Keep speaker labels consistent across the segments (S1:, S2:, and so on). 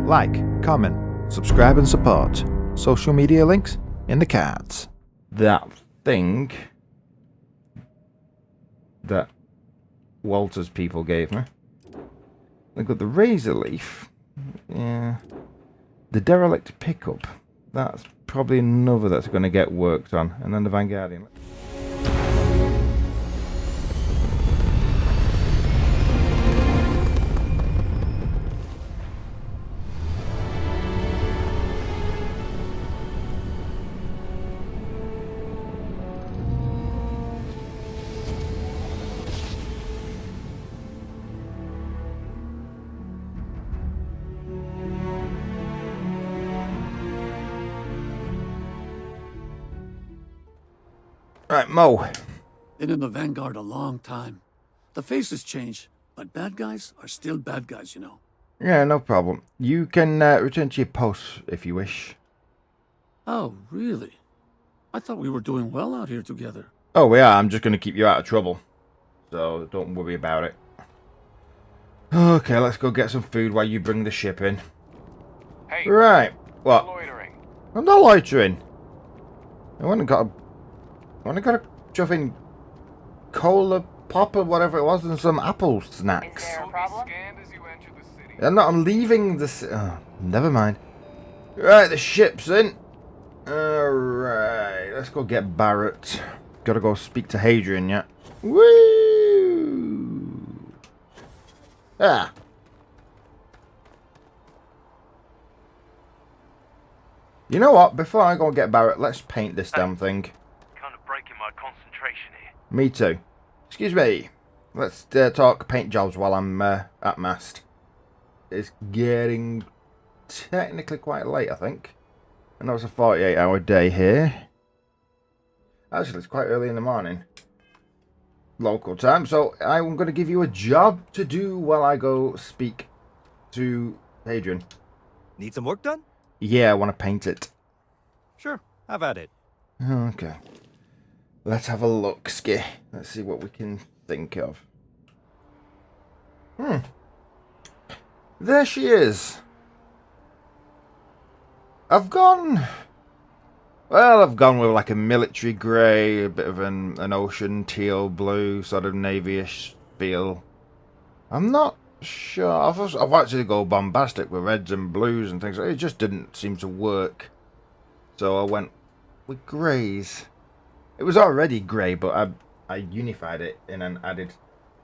S1: Like, comment, subscribe and support. Social media links in the cards.
S2: That thing that Walter's people gave me. They've got the razor leaf. Yeah. The derelict pickup. That's probably another that's going to get worked on. And then the Vanguardian. Right, Mo.
S3: Been in the Vanguard a long time. The faces change, but bad guys are still bad guys, you know.
S2: Yeah, no problem. You can return to your post if you wish.
S3: Oh, really? I thought we were doing well out here together.
S2: Oh, we are. I'm just going to keep you out of trouble. So don't worry about it. Okay, let's go get some food while you bring the ship in.
S4: Hey,
S2: right. What?
S4: loitering.
S2: I'm not loitering. I went and got a shoving cola pop or whatever it was and some apple snacks.
S5: Is there a problem?
S2: I'm leaving this. Oh, never mind. Right, the ship's in. Alright, let's go get Barrett. Gotta go speak to Hadrian yet. Woo! Ah. You know what? Before I go get Barrett, let's paint this damn thing.
S4: Kind of breaking my concentration here.
S2: Me too. Excuse me. Let's talk paint jobs while I'm at mast. It's getting technically quite late, I think. I know it's a 48-hour day here. Actually, it's quite early in the morning. Local time. So I'm going to give you a job to do while I go speak to Hadrian.
S6: Need some work done?
S2: Yeah, I want to paint it.
S6: Sure, have at it.
S2: Okay. Let's have a look, Ski. Let's see what we can think of. There she is. I've gone with like a military grey, a bit of an ocean teal blue, sort of navy-ish feel. I'm not sure. I've actually go bombastic with reds and blues and things. It just didn't seem to work. So I went with greys. It was already grey, but I unified it in and added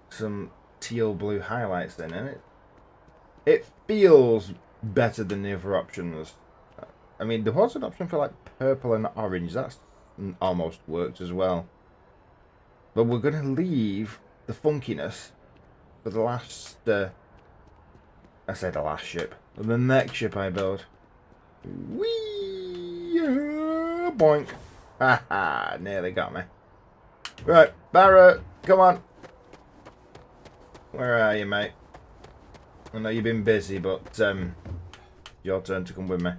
S2: some teal blue highlights in it. It feels better than the other options. I mean, there was an option for like purple and orange. That's almost worked as well. But we're going to leave the funkiness for the last... I say the last ship. The next ship I build. Whee! Boink. Haha, nearly got me. Right, Barrett, come on. Where are you, mate? I know you've been busy, but your turn to come with me.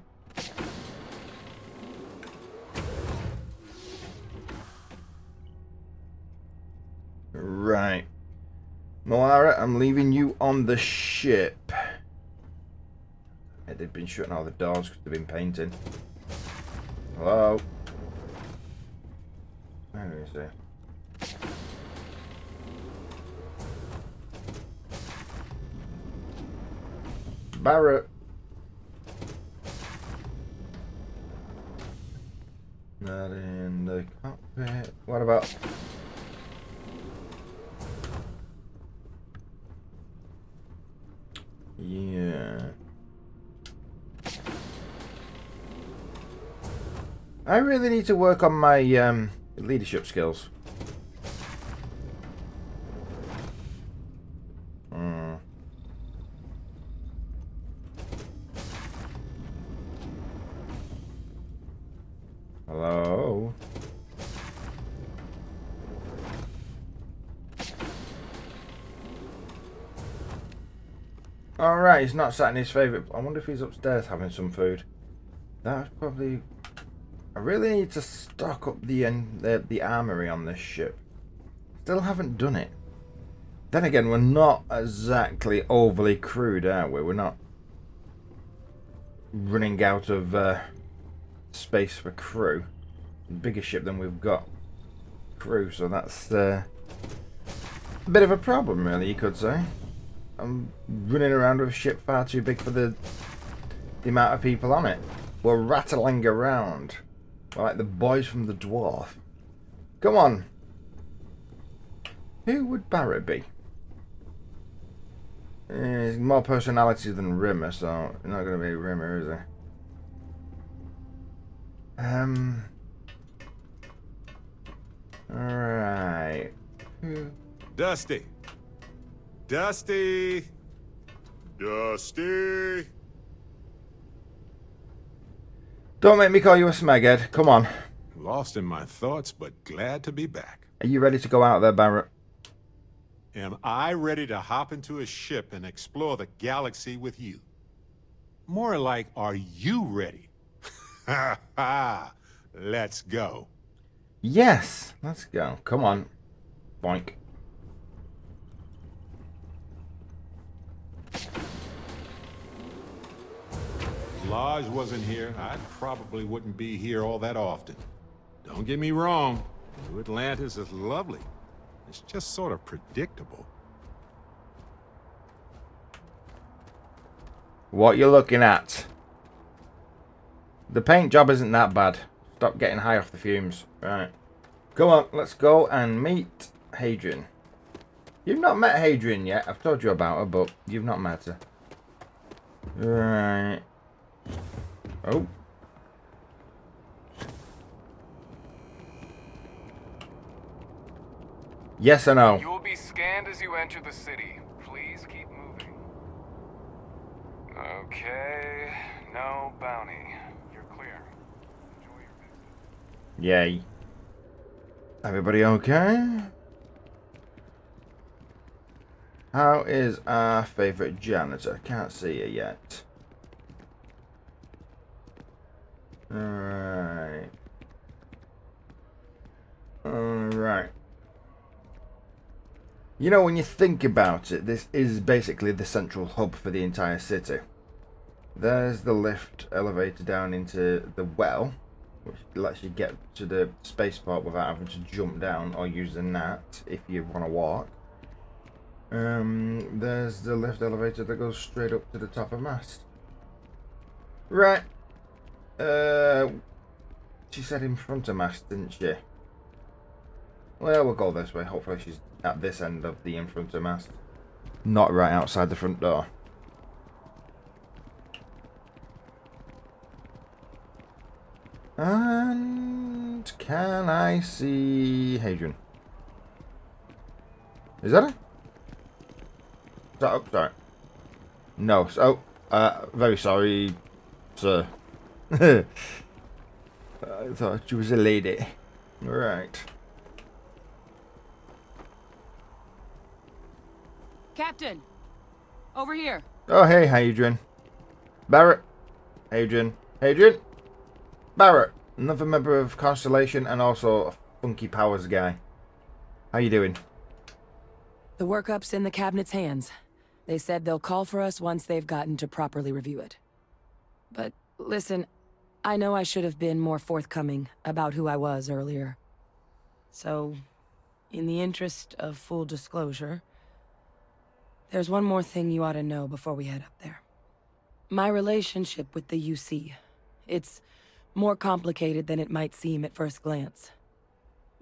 S2: Right. Moara, I'm leaving you on the ship. They've been shutting all the doors because they've been painting. Hello? Where is he? Barrett. Not in the cockpit. What about... Yeah. I really need to work on my leadership skills. Hello? Alright, he's not sat in his favourite. I wonder if he's upstairs having some food. That's probably... I really need to stock up the armory on this ship. Still haven't done it. Then again, we're not exactly overly crude, are we? We're not running out of space for crew. Bigger ship than we've got crew, so that's a bit of a problem, really, you could say. I'm running around with a ship far too big for the amount of people on it. We're rattling around. We're like the boys from the dwarf. Come on. Who would Barrett be? He's more personality than Rimmer, so not going to be Rimmer, is he? Alright.
S5: Dusty. Dusty. Dusty.
S2: Don't make me call you a smeghead. Come on.
S5: Lost in my thoughts, but glad to be back.
S2: Are you ready to go out there, Barrett?
S5: Am I ready to hop into a ship and explore the galaxy with you? More like, are you ready? Ha ha! Let's go.
S2: Yes, let's go. Come on. Boink.
S5: If Lodge wasn't here, I probably wouldn't be here all that often. Don't get me wrong, New Atlantis is lovely. It's just sort of predictable.
S2: What you looking at? The paint job isn't that bad. Stop getting high off the fumes. Right. Come on, let's go and meet Hadrian. You've not met Hadrian yet. I've told you about her, but you've not met her. Right. Oh. Yes or no?
S7: You will be scanned as you enter the city. Please keep moving. Okay. No bounty. You're clear. Enjoy your visit.
S2: Yay. Everybody okay? How is our favourite janitor? Can't see her yet. Alright. Alright. You know, when you think about it, this is basically the central hub for the entire city. There's the lift elevator down into the well, which lets you get to the spaceport without having to jump down or use the gnat if you want to walk. There's the lift elevator that goes straight up to the top of mast. Right. She said in front of mast, didn't she? Well, we'll go this way. Hopefully she's at this end of the in front of mast. Not right outside the front door. And can I see Hadrian? Is that her? Oh, sorry. No. So, very sorry, sir. I thought she was a lady. Right.
S8: Captain, over here.
S2: Oh, hey, Hadrian. Barrett. Hadrian. Hadrian. Barrett. Another member of Constellation and also a funky powers guy. How you doing?
S8: The workup's in the cabinet's hands. They said they'll call for us once they've gotten to properly review it. But listen, I know I should have been more forthcoming about who I was earlier. So, in the interest of full disclosure, there's one more thing you ought to know before we head up there. My relationship with the UC. It's more complicated than it might seem at first glance.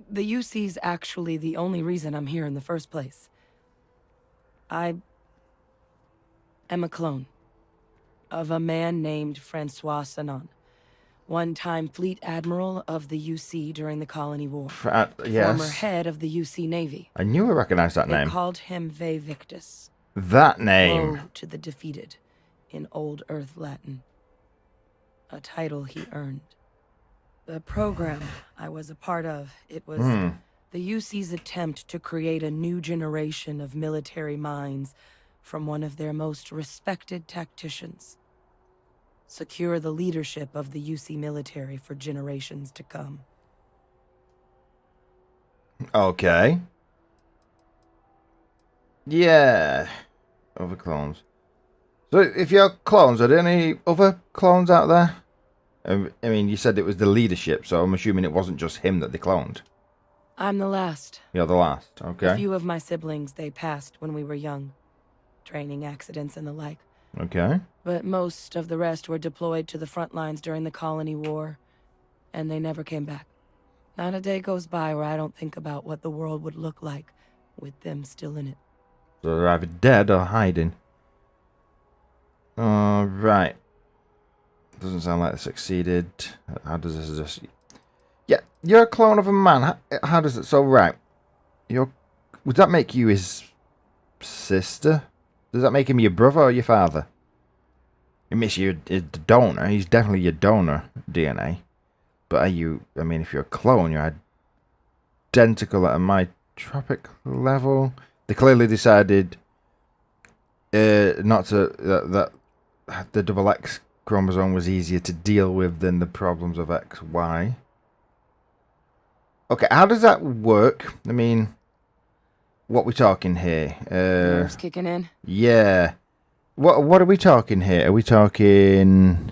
S8: The UC's actually the only reason I'm here in the first place. I am a clone of a man named Francois Sanon, one-time fleet admiral of the UC during the Colony War.
S2: Yes.
S8: Former head of the UC Navy.
S2: I knew I recognized that
S8: They
S2: name.
S8: called him Ve Victus.
S2: That name.
S8: Woe to the defeated, in Old Earth Latin. A title he earned. The program I was a part of, it was the UC's attempt to create a new generation of military minds from one of their most respected tacticians. Secure the leadership of the UC military for generations to come.
S2: Okay. Yeah. Other clones. So if you're clones, are there any other clones out there? I mean, you said it was the leadership, so I'm assuming it wasn't just him that they cloned.
S8: I'm the last.
S2: You're the last,
S8: A
S2: okay.
S8: few of my siblings, they passed when we were young. Training accidents and the like.
S2: Okay.
S8: But most of the rest were deployed to the front lines during the Colony War, and they never came back. Not a day goes by where I don't think about what the world would look like with them still in it.
S2: So they're either dead or hiding. Right. Doesn't sound like they succeeded. How does this just... Yeah, you're a clone of a man. How does it... So, right. Would that make you his sister? Does that make him your brother or your father? It makes you the donor. He's definitely your donor DNA. But are you... I mean, if you're a clone, you're identical at a myotropic level. They clearly decided not to... that the double X chromosome was easier to deal with than the problems of XY. Okay, how does that work? I mean, what we talking here?
S8: Nerves kicking in?
S2: Yeah. What are we talking here? Are we talking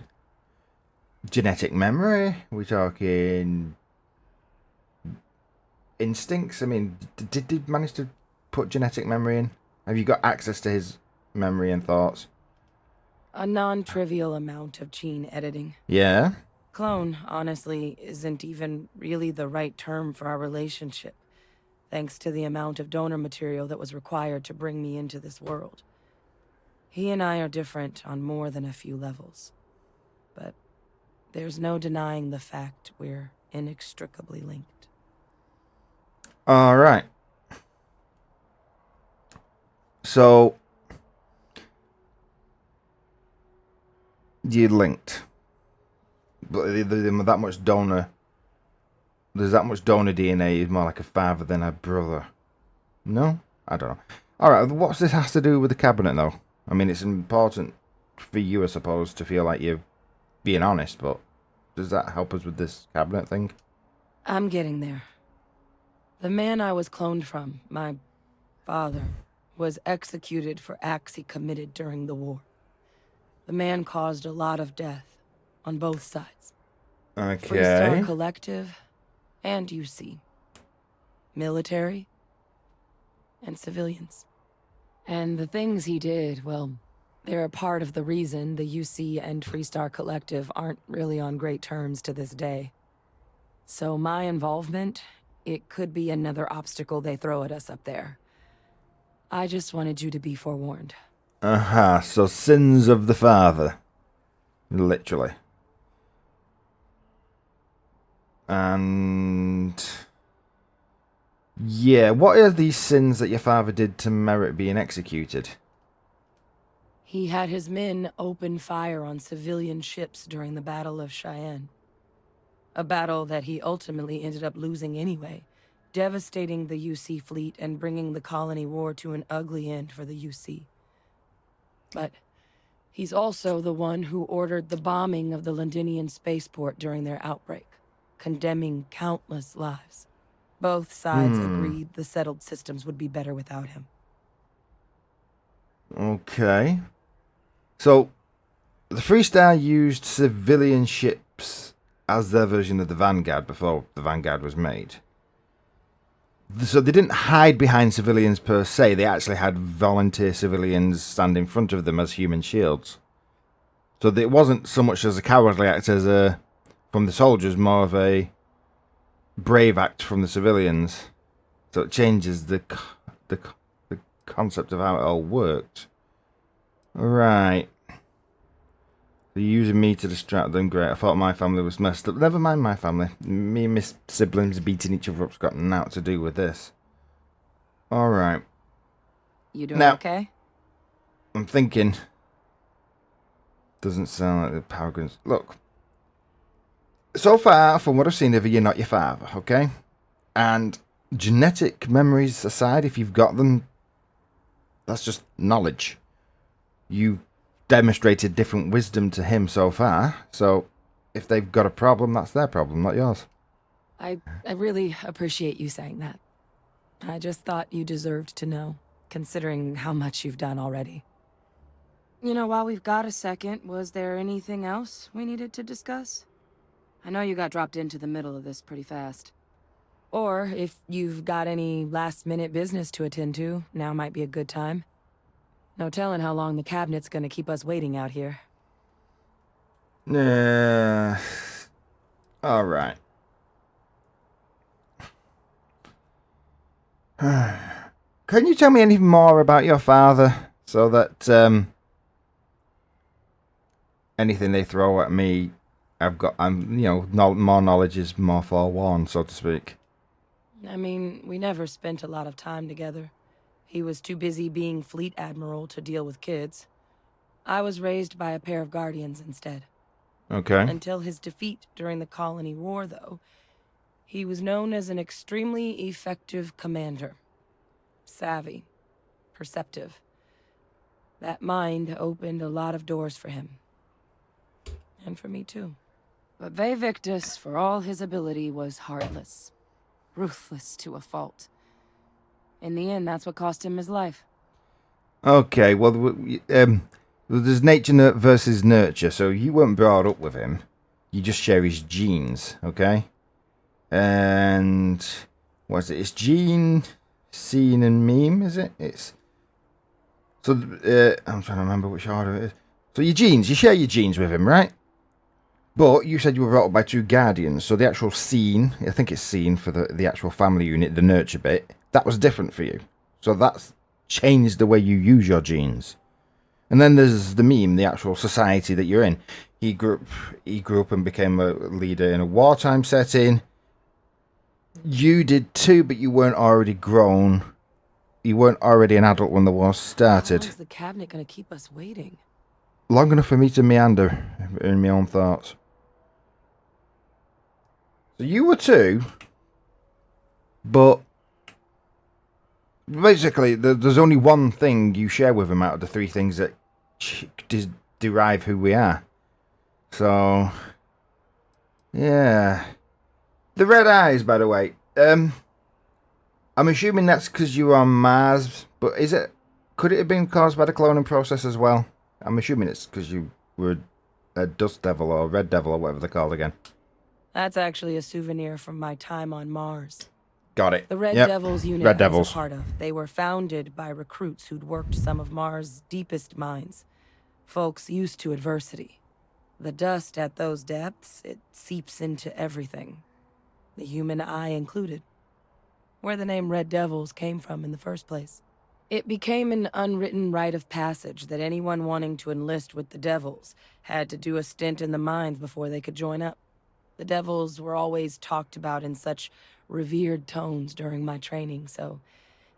S2: genetic memory? Are we talking instincts? I mean, did he manage to put genetic memory in? Have you got access to his memory and thoughts?
S8: A non-trivial amount of gene editing.
S2: Yeah.
S8: Clone, honestly, isn't even really the right term for our relationship, thanks to the amount of donor material that was required to bring me into this world. He and I are different on more than a few levels, but there's no denying the fact we're inextricably linked.
S2: All right. So you're linked. But that much donor. There's that much donor DNA is more like a father than a brother. No? I don't know. Alright, what's this has to do with the cabinet though? I mean, it's important for you, I suppose, to feel like you're being honest, but does that help us with this cabinet thing?
S8: I'm getting there. The man I was cloned from, my father, was executed for acts he committed during the war. The man caused a lot of death on both sides.
S2: Okay.
S8: Freestar Collective and UC. Military and civilians. And the things he did, well, they're a part of the reason the UC and Freestar Collective aren't really on great terms to this day. So my involvement, it could be another obstacle they throw at us up there. I just wanted you to be forewarned.
S2: Aha, so sins of the father. Literally. And yeah, what are these sins that your father did to merit being executed?
S8: He had his men open fire on civilian ships during the Battle of Cheyenne. A battle that he ultimately ended up losing anyway, devastating the UC fleet and bringing the Colony War to an ugly end for the UC. But he's also the one who ordered the bombing of the Londinian spaceport during their outbreak, condemning countless lives. Both sides agreed the settled systems would be better without him.
S2: Okay. So, the Freestar used civilian ships as their version of the Vanguard before the Vanguard was made. So they didn't hide behind civilians per se, they actually had volunteer civilians stand in front of them as human shields. So it wasn't so much as a cowardly act as from the soldiers, more of a brave act from the civilians. So it changes the concept of how it all worked. Right. They're using me to distract them. Great. I thought my family was messed up. Never mind my family. Me and my siblings beating each other up's got nothing to do with this. Alright.
S8: You doing
S2: Now,
S8: okay?
S2: I'm thinking. Doesn't sound like the power grids. Look. So far, from what I've seen of you, you're not your father, okay? And genetic memories aside, if you've got them, that's just knowledge. You demonstrated different wisdom to him so far, so if they've got a problem, that's their problem, not yours.
S8: I really appreciate you saying that. I just thought you deserved to know, considering how much you've done already. You know, while we've got a second, was there anything else we needed to discuss? I know you got dropped into the middle of this pretty fast. Or, if you've got any last-minute business to attend to, now might be a good time. No telling how long the cabinet's gonna keep us waiting out here.
S2: Alright. Can you tell me anything more about your father? So that, anything they throw at me, more knowledge is more forewarned, so to speak.
S8: I mean, we never spent a lot of time together. He was too busy being fleet admiral to deal with kids. I was raised by a pair of guardians instead.
S2: Okay.
S8: Until his defeat during the Colony War, though, he was known as an extremely effective commander. Savvy. Perceptive. That mind opened a lot of doors for him. And for me, too. But Victus, for all his ability, was heartless. Ruthless to a fault. In the end, that's what cost him his life.
S2: Okay, well, there's nature versus nurture, so you weren't brought up with him. You just share his genes, okay? And what's it? It's gene, scene, and meme, is it? It's so. I'm trying to remember which order it is. So your genes, you share your genes with him, right? But you said you were brought up by two guardians, so the actual scene, I think it's scene for the actual family unit, the nurture bit, that was different for you. So that's changed the way you use your genes. And then there's the meme, the actual society that you're in. He grew up and became a leader in a wartime setting. You did too, but you weren't already grown. You weren't already an adult when the war started.
S8: How long is the cabinet gonna keep us waiting?
S2: Long enough for me to meander in my own thoughts. So you were too, but basically there's only one thing you share with him out of the three things that derive who we are. So, yeah. The red eyes, by the way. I'm assuming that's because you were on Mars, but could it have been caused by the cloning process as well? I'm assuming it's because you were a dust devil or red devil or whatever they're called again.
S8: That's actually a souvenir from my time on Mars.
S2: Got it.
S8: The Red Devils unit
S2: Red
S8: I was
S2: Devils.
S8: a part of. They were founded by recruits who'd worked some of Mars' deepest mines. Folks used to adversity. The dust at those depths, it seeps into everything. The human eye included. Where the name Red Devils came from in the first place. It became an unwritten rite of passage that anyone wanting to enlist with the Devils had to do a stint in the mines before they could join up. The Devils were always talked about in such revered tones during my training, so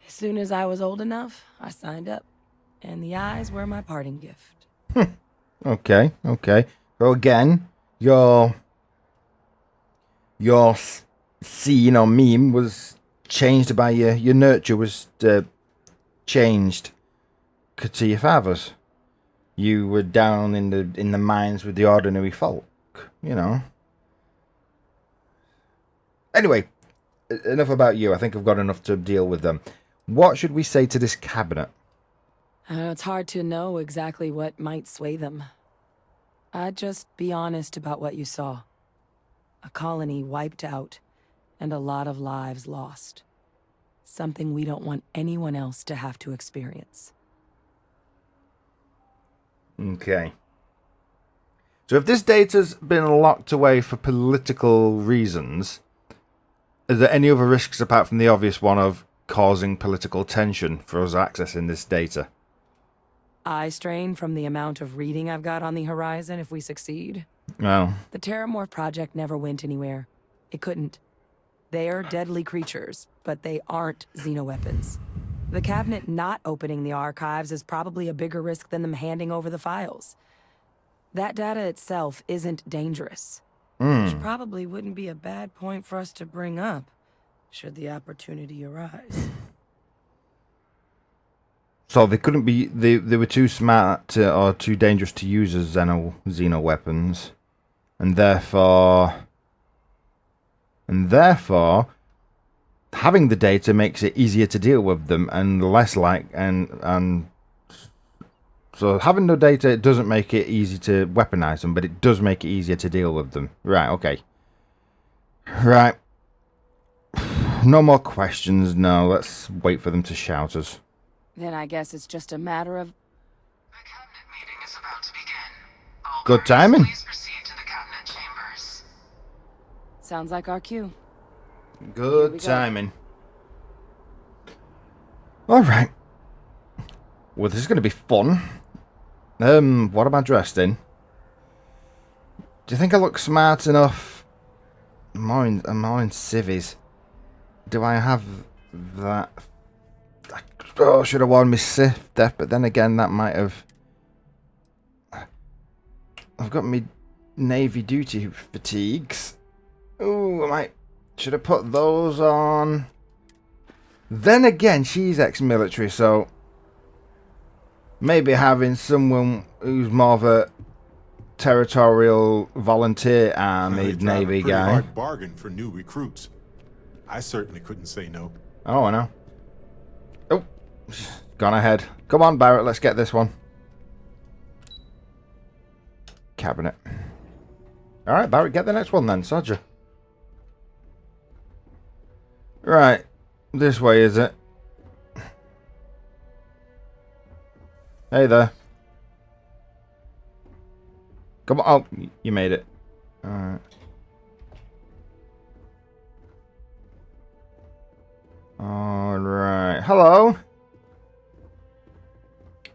S8: as soon as I was old enough, I signed up. And the eyes were my parting gift.
S2: Okay. So again, your scene or meme was changed by your nurture was changed to your father's. You were down in the mines with the ordinary folk, you know. Anyway, enough about you. I think I've got enough to deal with them. What should we say to this cabinet?
S8: It's hard to know exactly what might sway them. I'd just be honest about what you saw. A colony wiped out, and a lot of lives lost. Something we don't want anyone else to have to experience.
S2: Okay. So if this data's been locked away for political reasons, are there any other risks apart from the obvious one of causing political tension for us accessing this data?
S8: Eye strain from the amount of reading I've got on the horizon if we succeed.
S2: Well,
S8: The Terramorph project never went anywhere. It couldn't. They're deadly creatures, but they aren't xenoweapons. The cabinet not opening the archives is probably a bigger risk than them handing over the files. That data itself isn't dangerous. Which probably wouldn't be a bad point for us to bring up, should the opportunity arise.
S2: so they couldn't be. They were too smart or too dangerous to use as xeno weapons, and therefore, having the data makes it easier to deal with them and less like and So having no data, it doesn't make it easy to weaponize them, but it does make it easier to deal with them. Right, okay. Right. No more questions, no. Let's wait for them to shout us.
S8: Then I guess it's just a matter of...
S9: The cabinet meeting is about to begin. All
S2: Good
S9: parties,
S2: timing.
S9: Please proceed to the cabinet chambers.
S8: Sounds like our cue.
S2: Good timing. Alright. Well, this is going to be fun. What am I dressed in? Do you think I look smart enough? I'm more in civvies. Do I have that? Oh, should have worn my Sith Def, but then again, that might have... I've got my Navy duty fatigues. Ooh, should have put those on. Then again, she's ex-military, so maybe having someone who's more of a territorial volunteer army
S5: They
S2: Navy
S5: drive a
S2: guy.
S5: pretty hard bargain for new recruits. I certainly couldn't say no.
S2: Oh, I know. Oh, gone ahead. Come on, Barrett, let's get this one. Cabinet. Alright, Barrett, get the next one then, Sodger. Right. This way, is it? Hey there. Come on. Oh, you made it. Alright. Alright. Hello.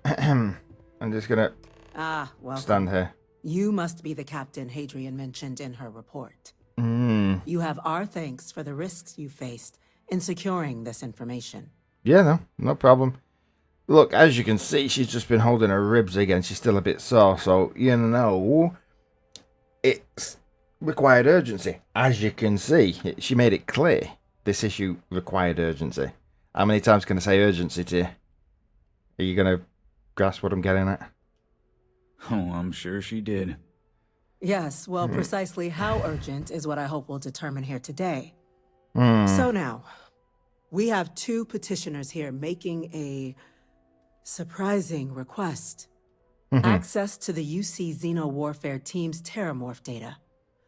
S2: I'm just gonna
S10: Welcome.
S2: stand here.
S10: You must be the captain Hadrian mentioned in her report. You have our thanks for the risks you faced in securing this information.
S2: Yeah, no problem. Look, as you can see, she's just been holding her ribs again. She's still a bit sore, so, you know, it's required urgency. As you can see, she made it clear this issue required urgency. How many times can I say urgency to you? Are you going to grasp what I'm getting at?
S11: Oh, I'm sure she did.
S10: Yes, well, precisely how urgent is what I hope we'll determine here today. So now, we have two petitioners here making a surprising request. Access to the UC Xeno Warfare Team's Terramorph data,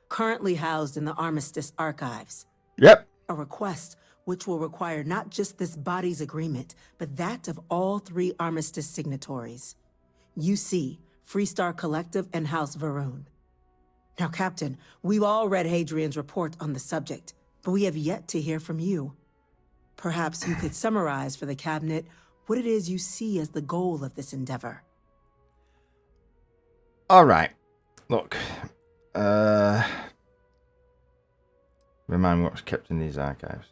S10: currently housed in the Armistice archives.
S2: Yep.
S10: A request which will require not just this body's agreement, but that of all three Armistice signatories. UC, Freestar Collective, and House Varun. Now, Captain, we've all read Hadrian's report on the subject, but we have yet to hear from you. Perhaps you could summarize for the Cabinet what it is you see as the goal of this endeavor.
S2: All right. Look. Remind me what's kept in these archives.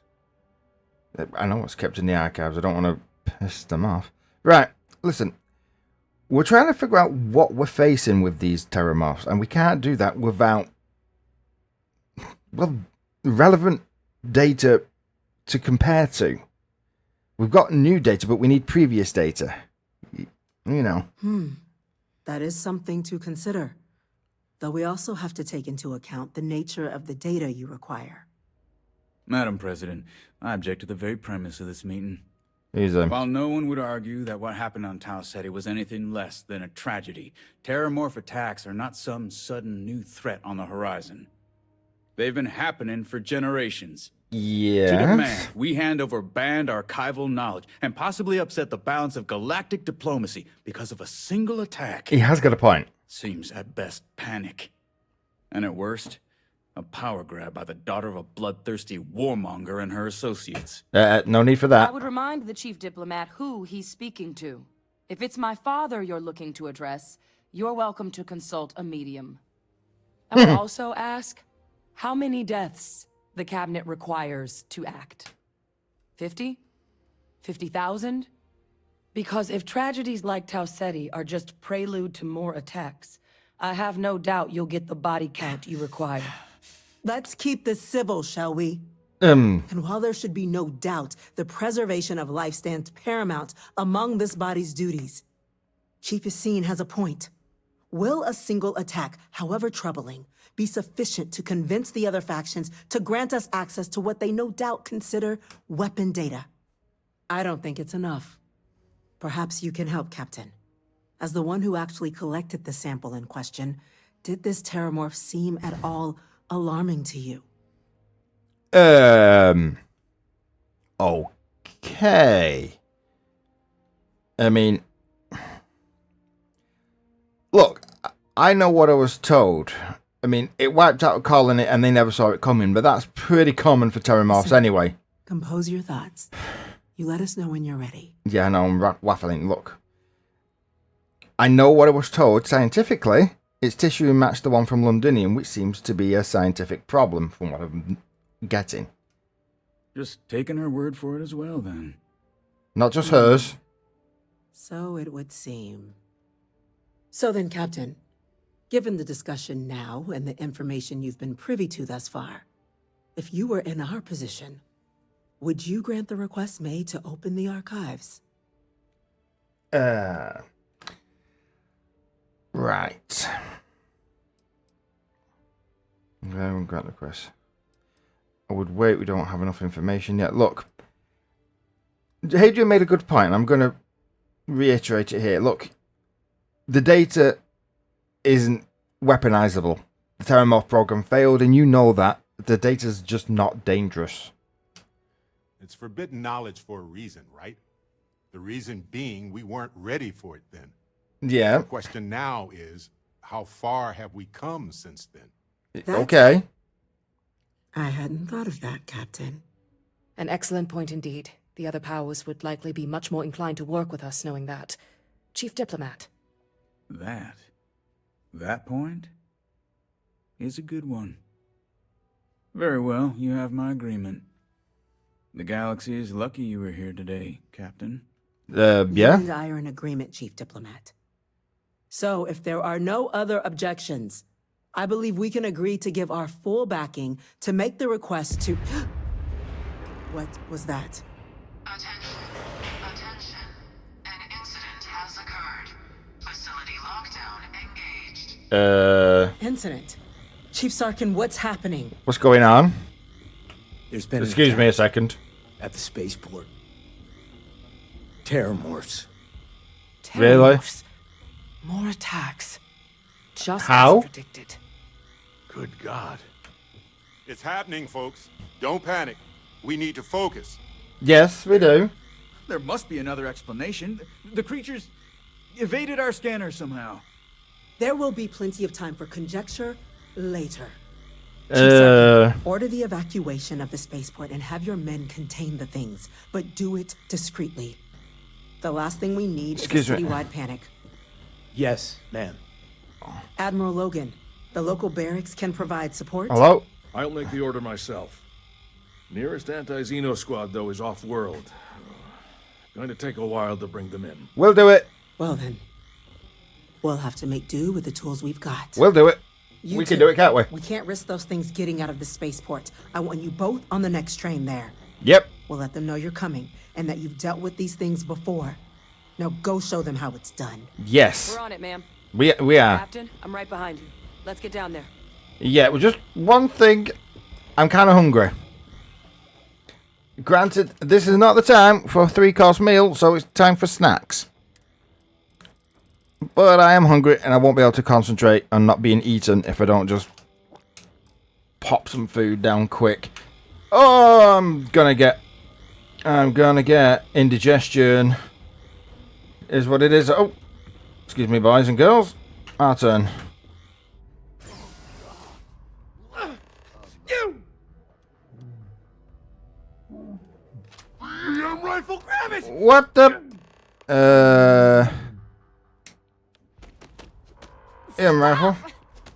S2: I know what's kept in the archives. I don't want to piss them off. Right. Listen. We're trying to figure out what we're facing with these terramorphs, and we can't do that without, well, relevant data to compare to. We've got new data, but we need previous data. You know.
S10: That is something to consider. Though we also have to take into account the nature of the data you require.
S11: Madam President, I object to the very premise of this meeting.
S2: Easy.
S11: While no one would argue that what happened on Tau Ceti was anything less than a tragedy, terramorph attacks are not some sudden new threat on the horizon. They've been happening for generations.
S2: Yeah.
S11: To demand we hand over banned archival knowledge and possibly upset the balance of galactic diplomacy because of a single attack.
S2: He has got a point.
S11: Seems at best panic. And at worst, a power grab by the daughter of a bloodthirsty warmonger and her associates.
S2: No need for that.
S8: I would remind the chief diplomat who he's speaking to. If it's my father you're looking to address, you're welcome to consult a medium. I would also ask, how many deaths the Cabinet requires to act? 50? 50,000? Because if tragedies like Tau Ceti are just prelude to more attacks, I have no doubt you'll get the body count you require.
S10: Let's keep this civil, shall we? And while there should be no doubt, the preservation of life stands paramount among this body's duties. Chief Yassine has a point. Will a single attack, however troubling, be sufficient to convince the other factions to grant us access to what they no doubt consider weapon data? I don't think it's enough. Perhaps you can help, Captain. As the one who actually collected the sample in question, did this terramorph seem at all alarming to you?
S2: Okay. I mean, look, I know what I was told. I mean, it wiped out a colony and they never saw it coming, but that's pretty common for terramorphs anyway.
S10: Compose your thoughts. You let us know when you're ready.
S2: Yeah, I know, I'm waffling. Look, I know what I was told. Scientifically, its tissue matched the one from Londinium, which seems to be a scientific problem from what I'm getting.
S11: Just taking her word for it as well, then.
S2: Not just hers.
S10: So it would seem. So then, Captain, given the discussion now and the information you've been privy to thus far, if you were in our position, would you grant the request made to open the archives?
S2: Right. I won't grant the request. I would wait, we don't have enough information yet. Look, Hadrian made a good point, and I'm going to reiterate it here. Look, the data isn't weaponizable. The Terramorph program failed, and you know that. The data's just not dangerous.
S5: It's forbidden knowledge for a reason, right? The reason being we weren't ready for it then.
S2: Yeah.
S5: The question now is, how far have we come since then?
S2: Okay.
S10: I hadn't thought of that, Captain.
S12: An excellent point indeed. The other powers would likely be much more inclined to work with us knowing that. Chief Diplomat.
S11: That point is a good one. Very well, you have my agreement. The galaxy is lucky you were here today, Captain.
S2: Yeah?
S10: You and I are in agreement, Chief Diplomat. So, if there are no other objections, I believe we can agree to give our full backing to make the request to... What was that?
S9: Attention. An incident has occurred. Facility lockdown engaged.
S10: Incident? Chief Sarkin, what's happening?
S2: What's going on?
S13: There's been
S2: Excuse me a second.
S13: At the spaceport. Terramorphs.
S2: Really?
S12: More attacks. Just
S2: How?
S12: as predicted.
S13: Good God.
S5: It's happening, folks. Don't panic. We need to focus.
S2: Yes, we do.
S11: There must be another explanation. The creatures evaded our scanner somehow.
S10: There will be plenty of time for conjecture later. Chief Sarkin, order the evacuation of the spaceport and have your men contain the things, but do it discreetly. The last thing we need is a citywide panic.
S13: Yes, ma'am.
S10: Admiral Logan, the local barracks can provide support.
S2: Hello?
S14: I'll make the order myself. Nearest anti-Xeno squad, though, is off-world. Going to take a while to bring them in.
S2: We'll do it.
S10: Well then, we'll have to make do with the tools we've got.
S2: We'll do it.
S10: You
S2: we
S10: two,
S2: can do it, can't we?
S10: We can't risk those things getting out of the spaceport. I want you both on the next train there.
S2: Yep.
S10: We'll let them know you're coming and that you've dealt with these things before. Now go show them how it's done.
S2: Yes.
S8: We're on it, ma'am.
S2: We are.
S8: Captain, I'm right behind you. Let's get down there.
S2: Yeah, well, just one thing. I'm kind of hungry. Granted, this is not the time for a 3-course meal, so it's time for snacks. But I am hungry, and I won't be able to concentrate on not being eaten if I don't just pop some food down quick. Oh, I'm gonna get indigestion. Is what it is. Oh, excuse me, boys and girls. Our turn.
S13: Rifle, grab it!
S2: What the? Rifle.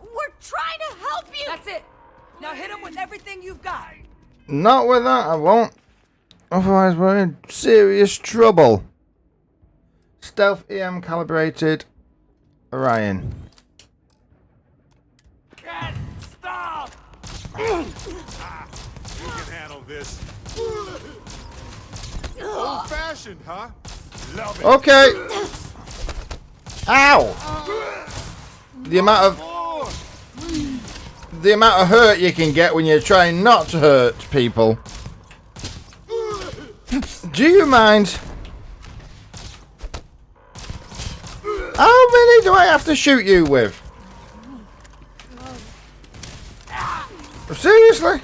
S8: We're trying to help you! That's it. Now hit him with everything you've got.
S2: Not with that, I won't. Otherwise, we're in serious trouble. Stealth EM calibrated. Orion.
S5: Stop! You can handle this. Old-fashioned, huh? Love it.
S2: Okay. Ow! The amount of hurt you can get when you're trying not to hurt people. Do you mind? How many do I have to shoot you with? Seriously?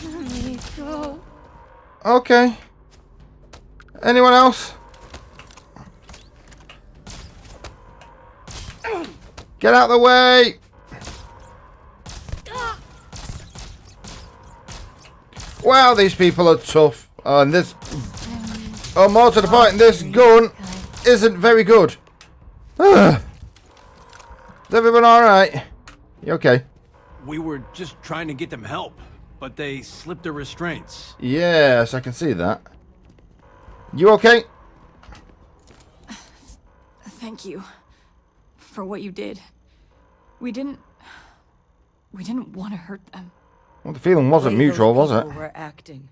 S15: Let me go.
S2: Okay. Anyone else? Get out of the way! Wow, these people are tough. Oh, and this... Oh, more to the point, this gun isn't very good. Is everyone alright? You okay?
S16: We were just trying to get them help, but they slipped their restraints.
S2: Yes, I can see that. You okay?
S15: Thank you for what you did. We didn't want to hurt them.
S2: Well, the feeling wasn't mutual, was it?
S8: Were acting.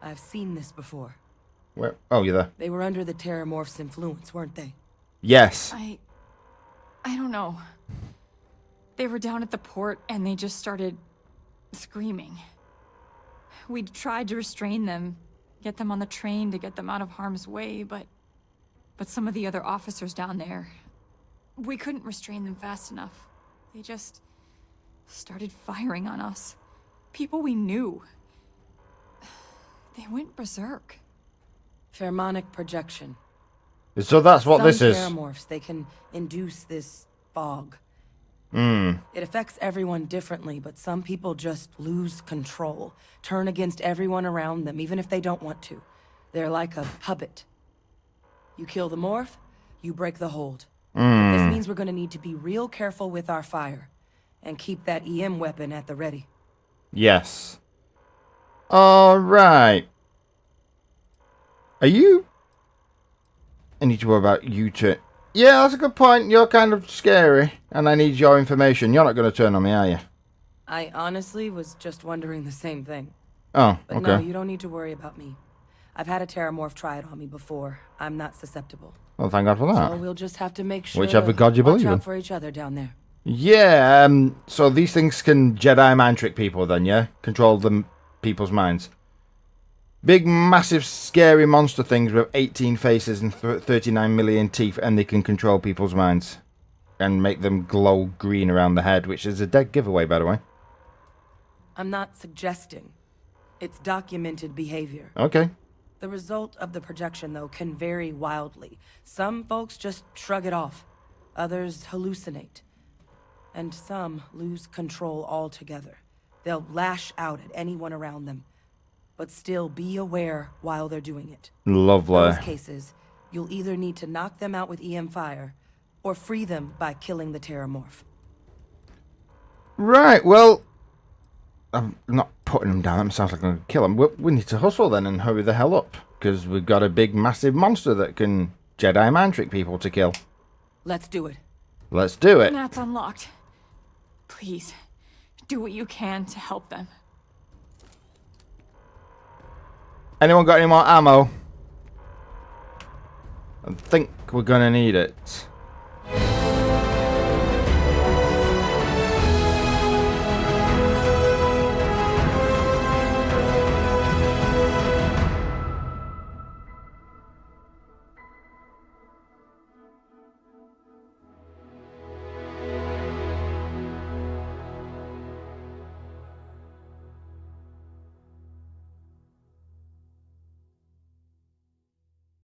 S8: I've seen this before.
S2: Where? Oh, you're there.
S8: They were under the Terramorph's influence, weren't they?
S2: Yes.
S15: I don't know. They were down at the port and they just started screaming. We tried to restrain them, get them on the train to get them out of harm's way, but some of the other officers down there, we couldn't restrain them fast enough. They just started firing on us. People we knew. They went berserk.
S8: Pheromonic projection.
S2: So that's what this is.
S8: Some Terramorphs, they can induce this fog.
S2: Hmm.
S8: It affects everyone differently, but some people just lose control, turn against everyone around them, even if they don't want to. They're like a puppet. You kill the morph, you break the hold. This means we're going to need to be real careful with our fire, and keep that EM weapon at the ready.
S2: Yes. Alright. Are you... I need to worry about you two. Yeah, that's a good point. You're kind of scary, and I need your information. You're not going to turn on me, are you?
S8: I honestly was just wondering the same thing.
S2: Oh,
S8: But
S2: okay.
S8: no, you don't need to worry about me. I've had a Terramorph try it on me before. I'm not susceptible.
S2: Well, thank God for that.
S8: So we'll just have to make sure
S2: Whichever God you
S8: watch
S2: believe in.
S8: out for each other down there.
S2: Yeah, so these things can Jedi mind trick people then, yeah? Control people's minds. Big, massive, scary monster things with 18 faces and 39 million teeth, and they can control people's minds. And make them glow green around the head, which is a dead giveaway, by the way.
S8: I'm not suggesting. It's documented behavior.
S2: Okay.
S8: The result of the projection, though, can vary wildly. Some folks just shrug it off. Others hallucinate. And some lose control altogether. They'll lash out at anyone around them, but still be aware while they're doing it.
S2: Lovely.
S8: In those cases, you'll either need to knock them out with EM fire, or free them by killing the Terramorph.
S2: Right, well... I'm not putting them down. That sounds like I'm going to kill them. We need to hustle then and hurry the hell up. Because we've got a big, massive monster that can Jedi mind trick people to kill.
S8: Let's do it.
S2: Let's do it.
S15: That's unlocked. Please, do what you can to help them.
S2: Anyone got any more ammo? I think we're going to need it.